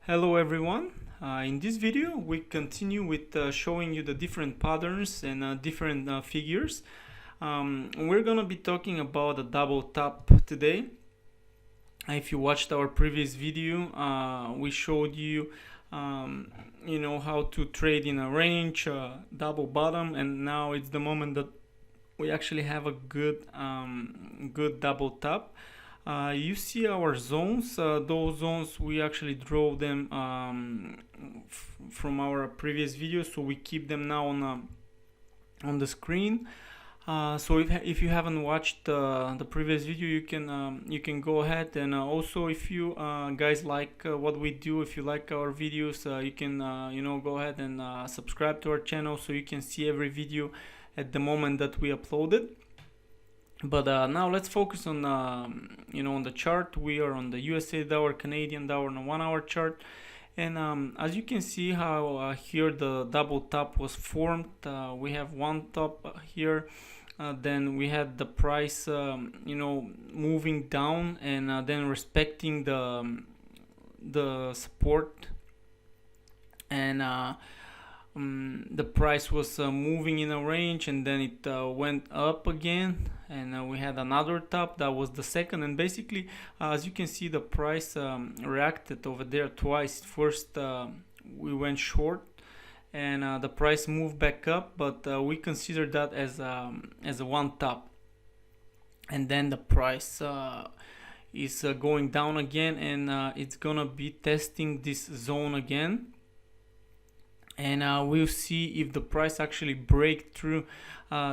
Hello everyone. In this video we continue with showing you the different patterns and different figures. We're gonna be talking about a double top today. If you watched our previous video, we showed you how to trade in a range, double bottom, and now it's the moment that we actually have a good double top. You see our zones. Those zones we actually draw them from our previous video, so we keep them now on the screen. So if you haven't watched the previous video, you can go ahead, and also if you guys like what we do, if you like our videos, you can go ahead and subscribe to our channel so you can see every video at the moment that we upload it. But now let's focus on on the chart. We are on the USA dollar, Canadian dollar on a 1 hour chart, and as you can see how here the double top was formed. We have one top here, then we had the price moving down, and then respecting the support, and the price was moving in a range, and then it went up again, and we had another top. That was the second, and basically as you can see, the price reacted over there twice. First we went short, and the price moved back up, but we consider that as a one top, and then the price is going down again, and it's gonna be testing this zone again, and we'll see if the price actually break through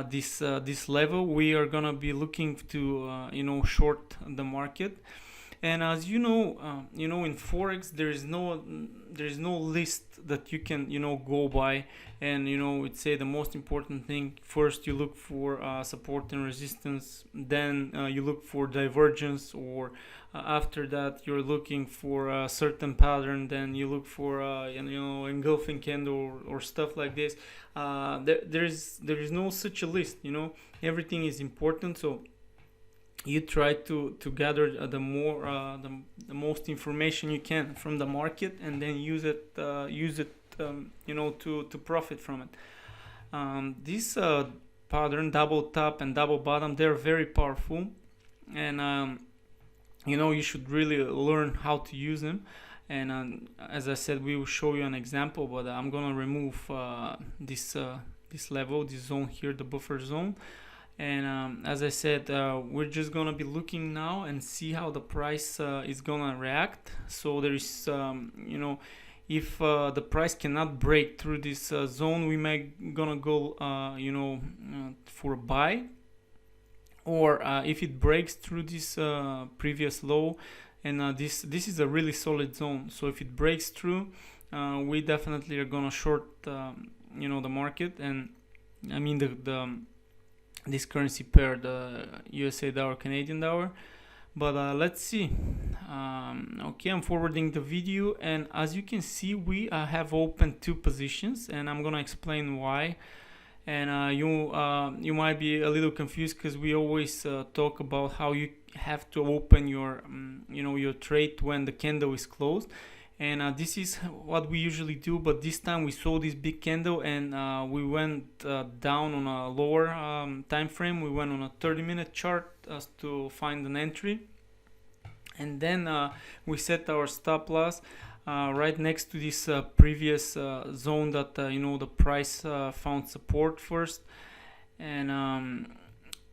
this level. We are gonna be looking to short the market. And as you know in Forex there is no list that you can go by, and it's say the most important thing: first you look for support and resistance, then you look for divergence, or after that you're looking for a certain pattern, then you look for engulfing candle or stuff like this. There is no such a list. Everything is important, so you try to gather the most information you can from the market, and then use it to profit from it. This pattern, double top and double bottom, they're very powerful, and you should really learn how to use them. And as I said, we will show you an example, but I'm gonna remove this level, this zone here, the buffer zone. And as I said, we're just gonna be looking now and see how the price is gonna react. So there is if the price cannot break through this zone, we may gonna go for a buy, or if it breaks through this previous low, and this is a really solid zone. So if it breaks through, we definitely are gonna short the market. And I mean this currency pair, the USA dollar, Canadian dollar. But let's see. Okay, I'm forwarding the video, and as you can see, we have opened two positions, and I'm gonna explain why. And you might be a little confused, because we always talk about how you have to open your your trade when the candle is closed. And this is what we usually do, but this time we saw this big candle, and we went down on a lower time frame. We went on a 30-minute chart to find an entry, and then we set our stop loss right next to this previous zone that the price found support first. And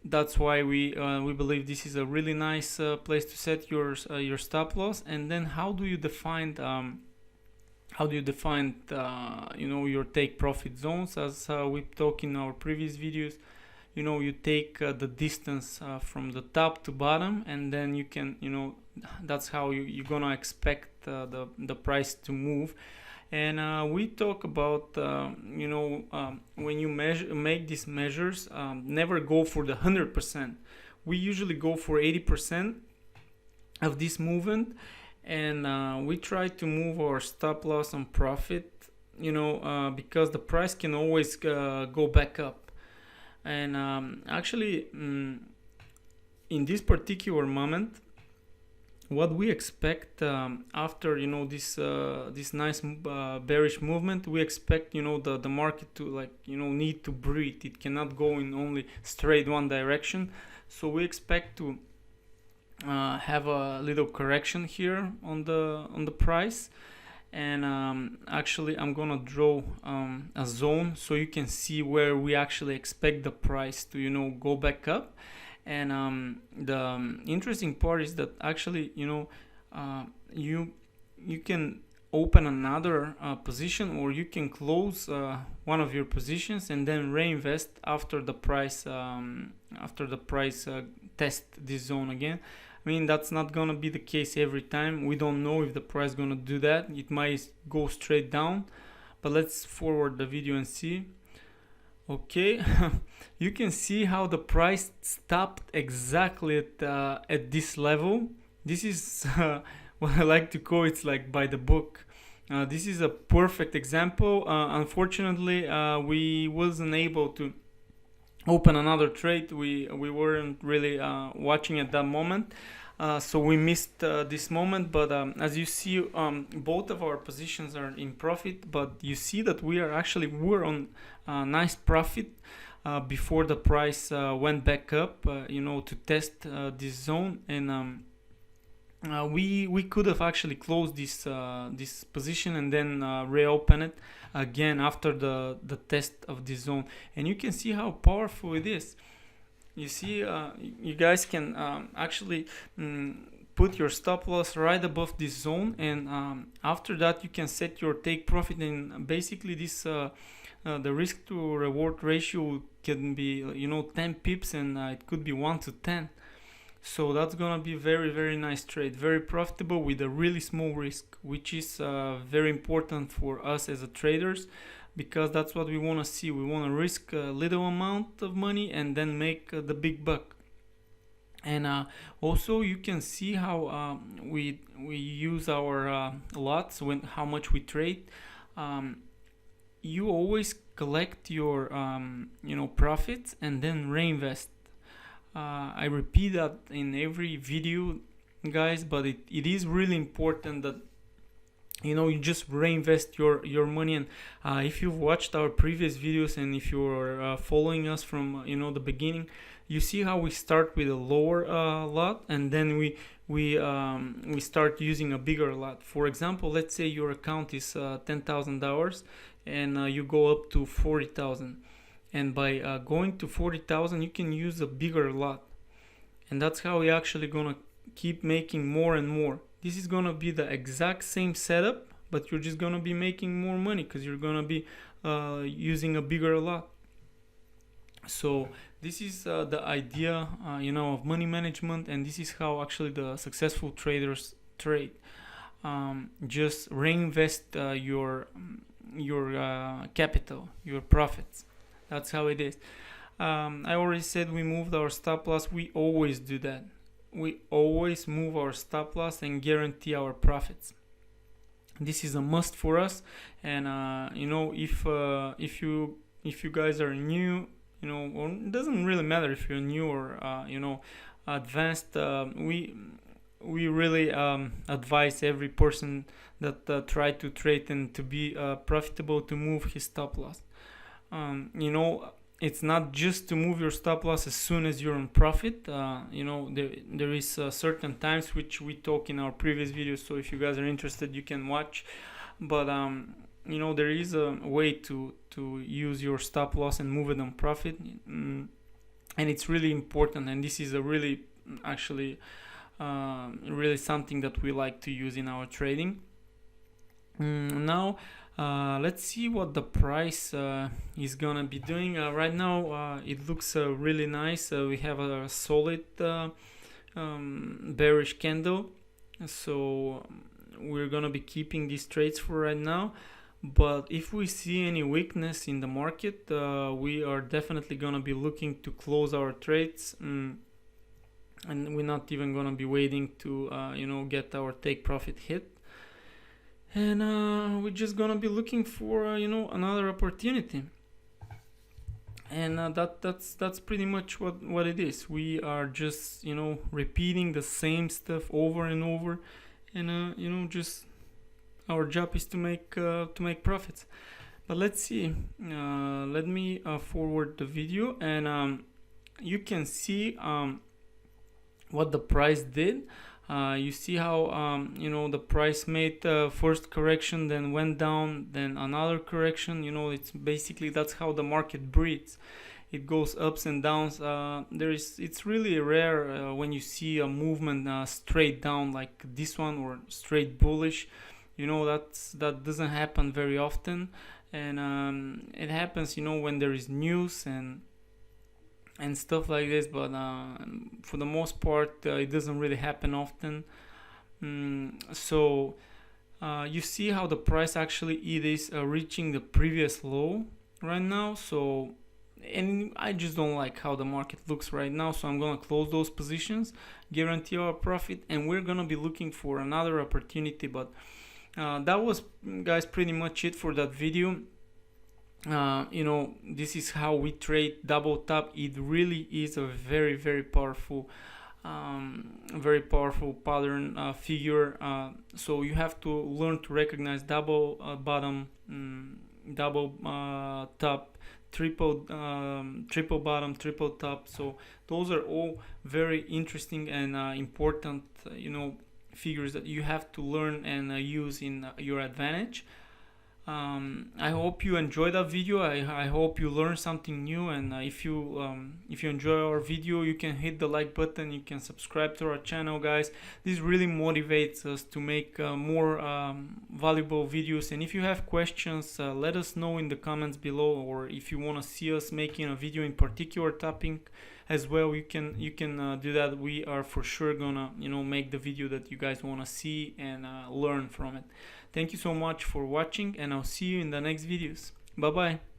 that's why we believe this is a really nice place to set your stop loss. And then how do you define your take profit zones? As we talked in our previous videos, you take the distance from the top to bottom, and then you can that's how you're gonna expect the price to move. And we talk about when you make these measures, never go for the 100%. We usually go for 80% of this movement, and we try to move our stop loss on profit, because the price can always go back up. And actually in this particular moment, what we expect after this nice bearish movement. We expect the market to need to breathe. It cannot go in only straight one direction. So we expect to have a little correction here on the price. And actually I'm gonna draw a zone so you can see where we actually expect the price to go back up. And the interesting part is that actually you can open another position, or you can close one of your positions and then reinvest after the price test this zone again. I mean, that's not gonna be the case every time. We don't know if the price is gonna do that. It might go straight down, but let's forward the video and see. Okay, you can see how the price stopped exactly at this level. This is what I like to call, it's like by the book. This is a perfect example. Unfortunately, we wasn't able to open another trade. We weren't really watching at that moment, so we missed this moment. But as you see, both of our positions are in profit, but you see that we're on nice profit before the price went back up to test this zone. And we could have actually closed this position and then reopen it again after the test of this zone. And you can see how powerful it is. You see, you guys can actually put your stop loss right above this zone, and after that you can set your take profit. And basically this the risk to reward ratio can be 10 pips, and it could be 1 to 10. So that's gonna be very, very nice trade, very profitable with a really small risk, which is very important for us as a traders, because that's what we want to see. We want to risk a little amount of money and then make the big buck. And also you can see how we use our lots, how much we trade. You always collect your profits and then reinvest. I repeat that in every video, guys, but it is really important that you just reinvest your money. And if you've watched our previous videos, and if you're following us from the beginning, you see how we start with a lower lot, and then we start using a bigger lot. For example, let's say your account is $10,000 and you go up to 40,000. And by going to 40,000, you can use a bigger lot. And that's how we're actually gonna keep making more and more. This is gonna be the exact same setup, but you're just gonna be making more money because you're gonna be using a bigger lot. So this is the idea, of money management, and this is how actually the successful traders trade. Just reinvest your capital, your profits. That's how it is. I already said we moved our stop loss. We always do that. We always move our stop loss and guarantee our profits. This is a must for us. And if you guys are new, or it doesn't really matter if you're new or advanced. We really advise every person that try to trade and to be profitable to move his stop loss. It's not just to move your stop loss as soon as you're in profit. There is certain times which we talk in our previous videos, so if you guys are interested, you can watch. But there is a way to use your stop loss and move it on profit, and it's really important. And this is a really really something that we like to use in our trading. Now let's see what the price is gonna be doing. Right now it looks really nice. We have a solid bearish candle, so we're gonna be keeping these trades for right now. But if we see any weakness in the market, we are definitely gonna be looking to close our trades, and we're not even gonna be waiting to get our take profit hit. And we're just gonna be looking for another opportunity. And that's pretty much what it is. We are just repeating the same stuff over and over, and just our job is to make profits. But let's see. Let me forward the video, and you can see what the price did. You see how the price made the first correction, then went down, then another correction. It's basically, that's how the market breathes. It goes ups and downs. It's really rare when you see a movement straight down like this one, or straight bullish. That doesn't happen very often, and it happens when there is news and stuff like this, but for the most part it doesn't really happen often. So you see how the price actually, it is reaching the previous low right now. So, and I just don't like how the market looks right now, so I'm gonna close those positions, guarantee our profit, and we're gonna be looking for another opportunity. But that was, guys, pretty much it for that video. This is how we trade double top. It really is a very, very powerful pattern figure. So you have to learn to recognize double bottom, double top, triple bottom, triple top. So those are all very interesting and important figures that you have to learn and use in your advantage. I hope you enjoyed that video. I hope you learned something new, and if you enjoy our video, you can hit the like button, you can subscribe to our channel, guys. This really motivates us to make more valuable videos. And if you have questions, let us know in the comments below, or if you want to see us making a video in particular topic as well, you can do that. We are for sure gonna make the video that you guys want to see and learn from it. Thank you so much for watching, and I'll see you in the next videos. Bye bye.